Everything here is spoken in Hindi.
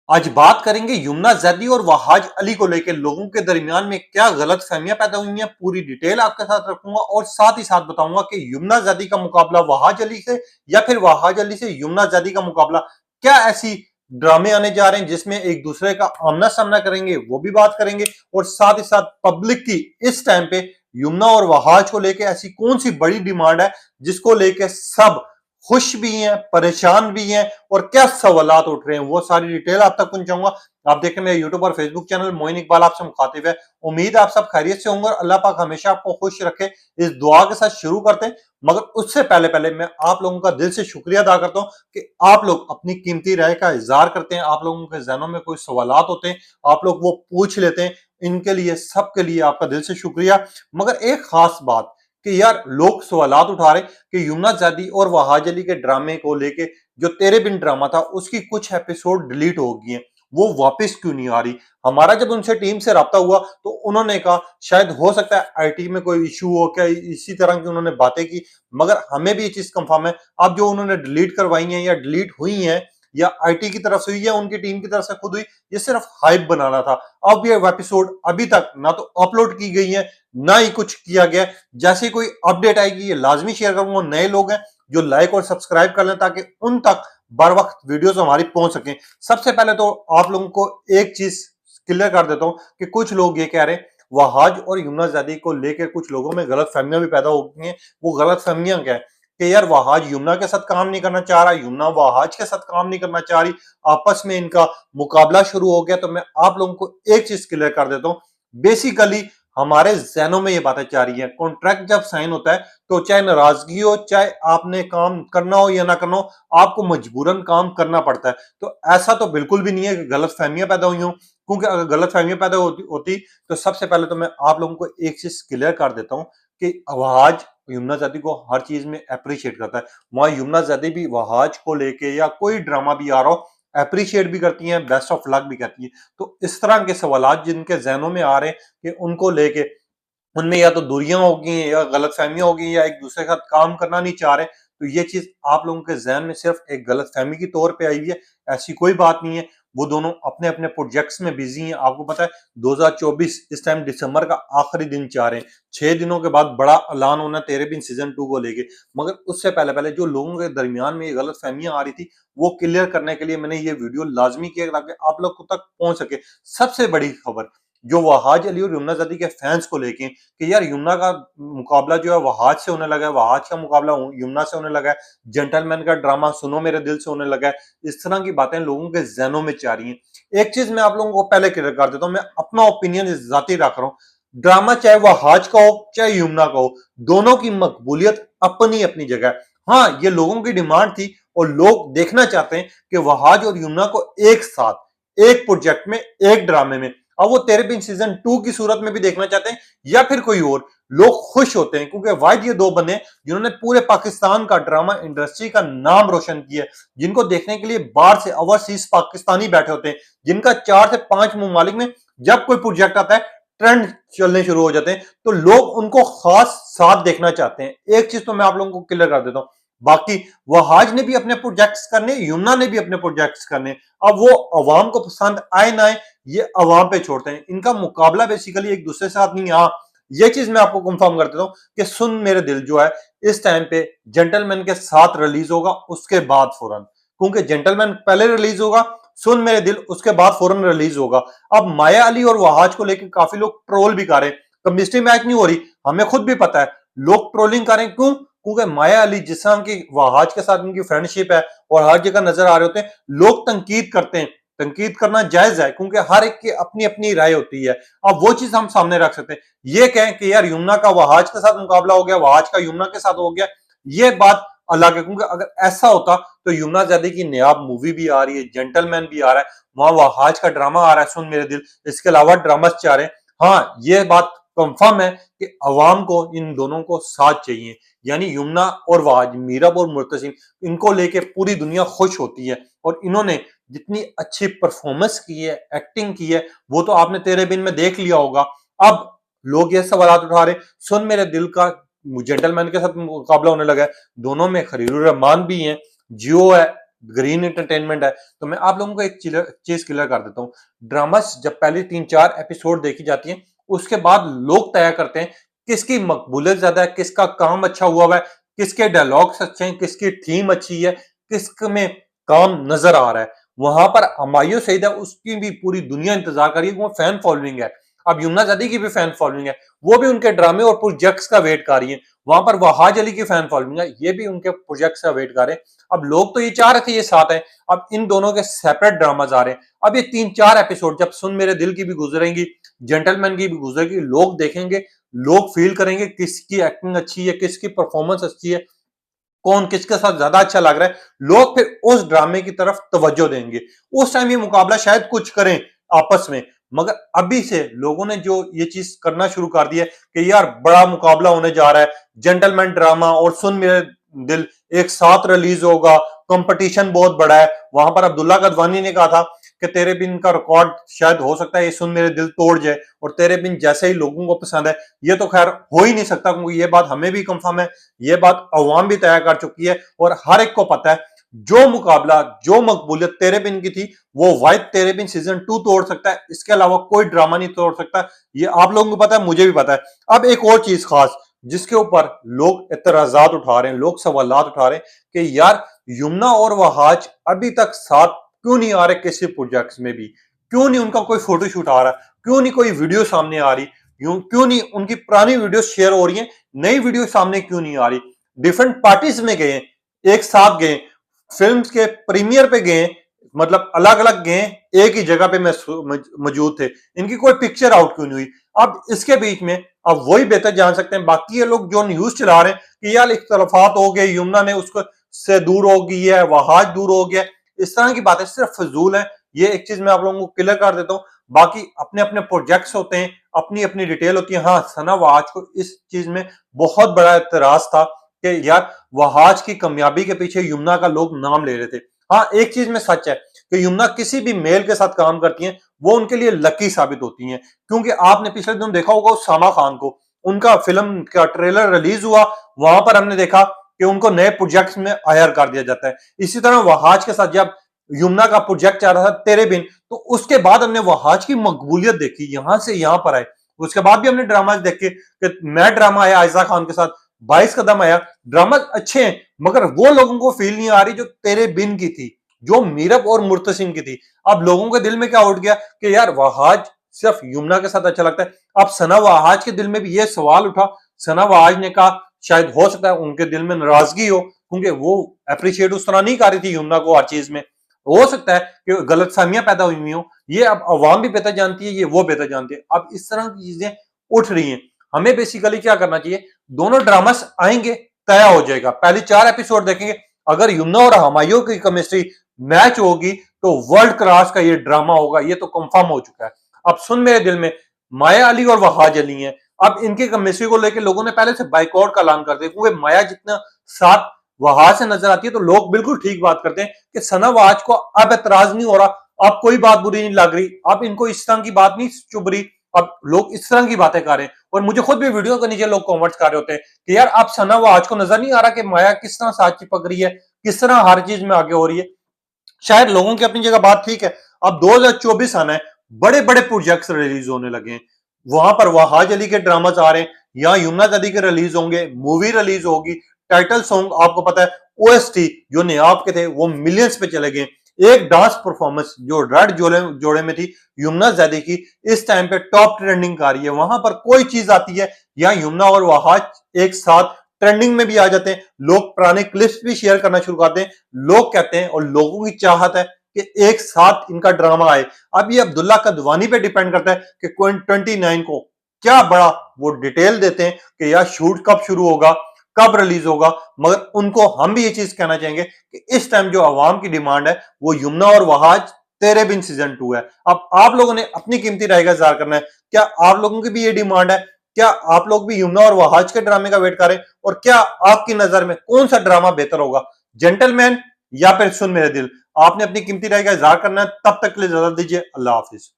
आज बात करेंगे यमुना जैदी और वहाज अली को लेकर लोगों के दरमियान में क्या गलत फहमियां पैदा हुई हैं। पूरी डिटेल आपके साथ रखूंगा और साथ ही साथ बताऊंगा कि यमुना जैदी का मुकाबला वहाज अली से या फिर वहाज अली से यमुना जैदी का मुकाबला, क्या ऐसी ड्रामे आने जा रहे हैं जिसमें एक दूसरे का आमना सामना करेंगे, वो भी बात करेंगे। और साथ ही साथ पब्लिक की इस टाइम पे यमुना और वहाज को लेकर ऐसी कौन सी बड़ी डिमांड है जिसको लेकर सब खुश भी हैं, परेशान भी हैं और क्या सवालात उठ रहे हैं, वो सारी डिटेल आप तक पहुंचाऊंगा। आप देख रहे हैं मेरे यूट्यूब और फेसबुक चैनल मोइन इकबाल आपसे मुखातिब है। उम्मीद है आप सब खैरियत से होंगे और अल्लाह पाक हमेशा आपको खुश रखे। इस दुआ के साथ शुरू करते हैं, मगर उससे पहले पहले मैं आप लोगों का दिल से शुक्रिया अदा करता हूं कि आप लोग अपनी कीमती राय का इजहार करते हैं। आप लोगों के जहनों में कोई सवालात होते हैं, आप लोग वो पूछ लेते हैं। इनके लिए, सबके लिए आपका दिल से शुक्रिया। मगर एक खास बात कि यार लोग सवालात उठा रहे कि यमुना जैदी और वहाज अली के ड्रामे को लेके जो तेरे बिन ड्रामा था उसकी कुछ एपिसोड डिलीट हो गई हैं, वो वापस क्यों नहीं आ रही। हमारा जब उनसे टीम से राब्ता हुआ तो उन्होंने कहा शायद हो सकता है आईटी में कोई इशू हो, क्या इसी तरह की उन्होंने बातें की। मगर हमें भी ये चीज कंफर्म है, अब जो उन्होंने डिलीट करवाई है या डिलीट हुई है या आईटी की तरफ से हुई या उनकी टीम की तरफ से खुद हुई, ये सिर्फ हाइप बनाना था। अब ये एपिसोड अभी तक ना तो अपलोड की गई है ना ही कुछ किया गया। जैसे कोई अपडेट आएगी ये लाजमी शेयर करूंगा। नए लोग हैं जो लाइक और सब्सक्राइब कर लें ताकि उन तक बर वक्त वीडियोस हमारी पहुंच सकें। सबसे पहले तो आप लोगों को एक चीज क्लियर कर देता हूं कि कुछ लोग ये कह रहे हैं वहाज और यमुना जैदी को लेकर कुछ लोगों में गलत फहमियां भी पैदा हो गई हैं। वो गलत फहमियां क्या है कि यार वहाज यमुना के साथ काम नहीं करना चाह रहा, यमुना वहाज के साथ काम नहीं करना चाह रही, आपस में इनका मुकाबला शुरू हो गया। तो मैं आप लोगों को एक चीज क्लियर कर देता हूं। बेसिकली हमारे जहनों में ये बातें जा रही है, कॉन्ट्रैक्ट जब साइन होता है तो चाहे नाराजगी हो, चाहे आपने काम करना हो या ना करना हो, आपको मजबूरन काम करना पड़ता है। तो ऐसा तो बिल्कुल भी नहीं है कि गलत फहमियां पैदा हुई हों, क्योंकि अगर गलत फहमियां पैदा होती तो सबसे पहले तो मैं आप लोगों को एक चीज क्लियर कर देता हूं कि वहाज यमुना जैदी को हर चीज में अप्रिशिएट करता है। वहां यमुना जैदी भी वहाज को लेके या कोई ड्रामा भी आ रहा हो अप्रिशिएट भी करती हैं, बेस्ट ऑफ लक भी कहती है। तो इस तरह के सवालात जिनके जहनों में आ रहे हैं कि उनको लेके उनमें या तो दूरियां होगी या गलतफहमियां होगी या एक दूसरे के साथ काम करना नहीं चाह रहे, तो ये चीज आप लोगों के जहन में सिर्फ एक गलतफहमी की तौर पे आई हुई है। ऐसी कोई बात नहीं है। वो दोनों अपने अपने प्रोजेक्ट्स में बिजी हैं। आपको पता है 2024 इस टाइम दिसंबर का आखिरी दिन चाह रहे हैं, 6 दिनों के बाद बड़ा ऐलान होना तेरे बिन सीजन 2 को लेके। मगर उससे पहले पहले जो लोगों के दरमियान में ये गलत फहमियां आ रही थी वो क्लियर करने के लिए मैंने ये वीडियो लाजमी किया ताकि आप लोग तक पहुंच सके। सबसे बड़ी खबर जो वहाज अली और यमुना जैदी के फैंस को लेके कि यार यमुना का मुकाबला जो है वहाज से होने लगा है, वहाज का मुकाबला यमुना से होने लगा है, जेंटलमैन का ड्रामा सुनो मेरे दिल से होने लगा है। इस तरह की बातें लोगों के जहनों में जा रही हैं। एक चीज मैं आप लोगों को पहले क्लियर कर देता हूं, मैं अपना ओपिनियन जाती रख रहा हूं। ड्रामा चाहे वहाज का हो चाहे यमुना का हो, दोनों की मकबूलियत अपनी अपनी जगह है। हाँ, ये लोगों की डिमांड थी और लोग देखना चाहते हैं कि वहाज और यमुना को एक साथ एक प्रोजेक्ट में एक ड्रामे में, अब वो तेरे बिन सीजन 2 की सूरत में भी देखना चाहते हैं या फिर कोई और। लोग खुश होते हैं क्योंकि वाहिद ये दो बंदे जिन्होंने पूरे पाकिस्तान का ड्रामा इंडस्ट्री का नाम रोशन किया है, जिनको देखने के लिए बाहर से ओवरसीज पाकिस्तानी बैठे होते हैं, जिनका 4 से 5 ममालिक में जब कोई प्रोजेक्ट आता है ट्रेंड चलने शुरू हो जाते हैं, तो लोग उनको खास साथ देखना चाहते हैं। एक चीज तो मैं आप लोगों को क्लियर कर देता हूं, बाकी वहाज ने भी अपने प्रोजेक्ट्स करने, यमुना ने भी अपने प्रोजेक्ट्स करने। अब वो अवाम को पसंद आए ना आए ये अवाम पे छोड़ते हैं। इनका मुकाबला बेसिकली एक दूसरे के साथ नहीं। हाँ, ये चीज मैं आपको कंफर्म कर देता हूं कि सुन मेरे दिल जो है इस टाइम पे जेंटलमैन के साथ रिलीज होगा, उसके बाद फौरन, क्योंकि जेंटलमैन पहले रिलीज होगा, सुन मेरे दिल उसके बाद फौरन रिलीज होगा। अब माया अली और वहाज को लेकर काफी लोग ट्रोल भी कर रहे हैं, केमिस्ट्री मैच नहीं हो रही, हमें खुद भी पता है। लोग ट्रोलिंग कर रहे हैं क्यों? क्योंकि माया अली जिस तरह की वहाज के साथ उनकी फ्रेंडशिप है और हर जगह नजर आ रहे होते हैं, लोग तनकीद करते हैं। तनकीद करना जायज है क्योंकि हर एक की अपनी अपनी राय होती है। अब वो चीज हम सामने रख सकते हैं। ये कहें कि यार यमुना का वहाज के साथ मुकाबला हो गया, वहाज का यमुना के साथ हो गया, ये बात अलग है। क्योंकि अगर ऐसा होता तो यमुना जैदी की नयाब मूवी भी आ रही है, जेंटलमैन भी आ रहा है, वहां वहाज का ड्रामा आ रहा है सुन मेरे दिल, इसके अलावा ड्रामास चाह रहे हैं। हाँ, ये बात कंफर्म है कि अवाम को इन दोनों को साथ चाहिए। यानी यमुना और वहाज, मीरब और मुर्तसिम, इनको लेके पूरी दुनिया खुश होती है। और इन्होंने जितनी अच्छी परफॉर्मेंस की है, एक्टिंग की है, वो तो आपने तेरे बिन में देख लिया होगा। अब लोग ये सवाल उठा रहे, सुन मेरे दिल का जेंटलमैन के साथ मुकाबला होने लगा है, दोनों में खलीलुर रहमान भी हैं, जियो है, ग्रीन एंटरटेनमेंट है। तो मैं आप लोगों को एक चीज क्लियर कर देता हूँ, ड्रामा जब पहले 3-4 एपिसोड देखी जाती है, उसके बाद लोग तय करते हैं किसकी मकबूलियत ज्यादा है, किसका काम अच्छा हुआ है, किसके डायलॉग्स अच्छे हैं, किसकी थीम अच्छी है, किसमें काम नजर आ रहा है। वहां पर हमायूं सईद है, उसकी भी पूरी दुनिया इंतजार कर रही है, वो फैन फॉलोइंग है। अब यमुना जदी की भी फैन फॉलोइंग है, वो भी उनके ड्रामे और प्रोजेक्ट्स का वेट कर रही है। वहां पर वहाज अली की फैन फॉलोइंग है, ये भी उनके प्रोजेक्ट्स का वेट कर रहे हैं। अब लोग तो ये चाह रहे थे ये साथ है, अब इन दोनों के सेपरेट ड्रामाज आ रहे हैं। अब ये 3-4 एपिसोड जब सुन मेरे दिल की भी गुजरेंगी, जेंटलमैन की भी गुजरेगी, लोग देखेंगे, लोग फील करेंगे किसकी एक्टिंग अच्छी है, किसकी परफॉर्मेंस अच्छी है, कौन किसके साथ ज्यादा अच्छा लग रहा है, लोग फिर उस ड्रामे की तरफ तवज्जो देंगे। उस टाइम ये मुकाबला शायद कुछ करें आपस में, मगर अभी से लोगों ने जो ये चीज करना शुरू कर दी है कि यार बड़ा मुकाबला होने जा रहा है, जेंटलमैन ड्रामा और सुन मेरे दिल एक साथ रिलीज होगा, कंपटीशन बहुत बड़ा है। वहां पर अब्दुल्ला कदवानी ने कहा था कि तेरे बिन का रिकॉर्ड शायद हो सकता है ये सुन मेरे दिल तोड़ जाए, और तेरे बिन जैसे ही लोगों को पसंद है, ये तो खैर हो ही नहीं सकता, क्योंकि ये बात हमें भी कंफर्म है, ये बात अवाम भी तय कर चुकी है और हर एक को पता है जो मुकाबला, जो मकबूलियत तेरे बिन की थी, वो वाइद तेरे बिन सीजन 2 तोड़ सकता है, इसके अलावा कोई ड्रामा नहीं तोड़ सकता। ये आप लोगों को पता है, मुझे भी पता है। अब एक और चीज खास जिसके ऊपर लोग इतराजात उठा रहे हैं, लोग सवालात उठा रहे हैं कि यार यमुना और वहाज अभी तक साथ क्यों नहीं आ रहे, किसी प्रोजेक्ट्स में भी क्यों नहीं उनका कोई फोटोशूट आ रहा, क्यों नहीं कोई वीडियो सामने आ रही, क्यों नहीं उनकी पुरानी वीडियो शेयर हो रही है, नई वीडियो सामने क्यों नहीं आ रही। डिफरेंट पार्टीज में गए, एक साथ गए, फिल्म्स के प्रीमियर पे गए, मतलब अलग अलग गए, एक ही जगह पे मौजूद थे, इनकी कोई पिक्चर आउट क्यों नहीं हुई। अब इसके बीच में अब वही बेहतर जान सकते हैं, बाकी ये लोग जो न्यूज चला रहे हैं कि यार इख्तलाफात हो गए, यमुना ने उसको से दूर हो गई है, वहाज दूर हो गया, इस तरह की बातें सिर्फ फजूल है। ये एक चीज मैं आप लोगों को क्लियर कर देता हूँ। बाकी अपने अपने प्रोजेक्ट्स होते हैं, अपनी अपनी डिटेल होती है। हाँ, सना वहाज को इस चीज में बहुत बड़ा एतराज था कि यार वहाज की कामयाबी के पीछे यमुना का लोग नाम ले रहे थे। हाँ, एक चीज में सच है कि यमुना किसी भी मेल के साथ काम करती हैं, वो उनके लिए लकी साबित होती हैं, क्योंकि आपने पिछले दिन देखा होगा उसामा खान को, उनका फिल्म का ट्रेलर रिलीज हुआ, वहां पर हमने देखा कि उनको नए प्रोजेक्ट्स में हायर कर दिया जाता है। इसी तरह वहाज के साथ जब यमुना का प्रोजेक्ट चल रहा था तेरे बिन, तो उसके बाद हमने वहाज की मकबूलियत देखी, यहां से यहां पर आए। उसके बाद भी हमने ड्रामा देखे कि मैं ड्रामा आया आयजा खान के साथ, 22 कदम आया, ड्रामा अच्छे हैं, मगर वो लोगों को फील नहीं आ रही जो तेरे बिन की थी, जो मीरब और मुर्तसिम की थी। अब लोगों के दिल में क्या उठ गया कि यार वहाज सिर्फ यमुना के साथ अच्छा लगता है। अब सना वहाज के दिल में भी ये सवाल उठा, सना वहाज ने कहा शायद हो सकता है उनके दिल में नाराजगी हो, क्योंकि वो अप्रिशिएट उस तरह नहीं कर रही थी यमुना को हर चीज में, हो सकता है कि गलतफहमियां पैदा हुई हो, ये अब अवाम भी बेहतर जानती है, ये वो बेहतर जानती है। अब इस तरह की चीजें उठ रही हैं, हमें बेसिकली क्या करना चाहिए, दोनों ड्रामास आएंगे, तय हो जाएगा, पहले 4 एपिसोड देखेंगे, अगर यमुना और हमायूं की केमिस्ट्री मैच होगी तो वर्ल्ड क्लास का ये ड्रामा होगा, ये तो कंफर्म हो चुका है। अब सुन मेरे दिल में माया अली और वहाज अली हैं, अब इनकी केमिस्ट्री को लेकर लोगों ने पहले से बाइकआउट का ऐलान कर दिया, क्योंकि माया जितना साथ वहाज से नजर आती है तो लोग बिल्कुल ठीक बात करते हैं कि सना वहाज को अब एतराज नहीं हो रहा, अब कोई बात बुरी नहीं लग रही, अब इनको इस तरह की बात नहीं चुभ रही, अब लोग इस तरह की बातें कर रहे हैं। और मुझे खुद भी वीडियो के नीचे लोग कमेंट्स कर रहे होते हैं कि यार अब सना वहाज को नजर नहीं आ रहा कि माया किस तरह साथ चिपक रही है, किस तरह हर चीज में आगे हो रही है। शायद लोगों की अपनी जगह बात ठीक है, अब 2024 आना है, बड़े बड़े प्रोजेक्ट्स रिलीज होने लगे हैं, वहां पर वहाज अली के ड्रामास आ रहे हैं, यहाँ यमुना जदी के रिलीज होंगे, मूवी रिलीज होगी, टाइटल सॉन्ग आपको पता है ओएसटी जो नियाब के थे वो मिलियंस पे चले गए। एक डांस परफॉर्मेंस जो रेड जोड़े में थी यमुना जैदी की, इस टाइम पे टॉप ट्रेंडिंग कर रही है। वहां पर कोई चीज आती है, यहाँ यमुना और वहाज एक साथ ट्रेंडिंग में भी आ जाते हैं, लोग पुराने क्लिप्स भी शेयर करना शुरू करते हैं, लोग कहते हैं और लोगों की चाहत है कि एक साथ इनका ड्रामा आए। अब ये अब्दुल्ला कदवानी पे डिपेंड करता है कि 29 को क्या बड़ा वो डिटेल देते हैं कि यार शूट कब शुरू होगा, कब रिलीज होगा। मगर उनको हम भी ये चीज कहना चाहेंगे कि इस टाइम जो आवाम की डिमांड है वो यमुना और वहाज तेरे बिन सीजन 2 है। अब आप लोगों ने अपनी कीमती राय का इज़हार करना है, क्या आप लोगों की भी ये डिमांड है, क्या आप लोग भी यमुना और वहाज के ड्रामे का वेट करें, और क्या आपकी नजर में कौन सा ड्रामा बेहतर होगा, जेंटलमैन या फिर सुन मेरे दिल। आपने अपनी कीमती राय का इज़हार करना है, तब तक के लिए इजाजत दीजिए, अल्लाह हाफिज।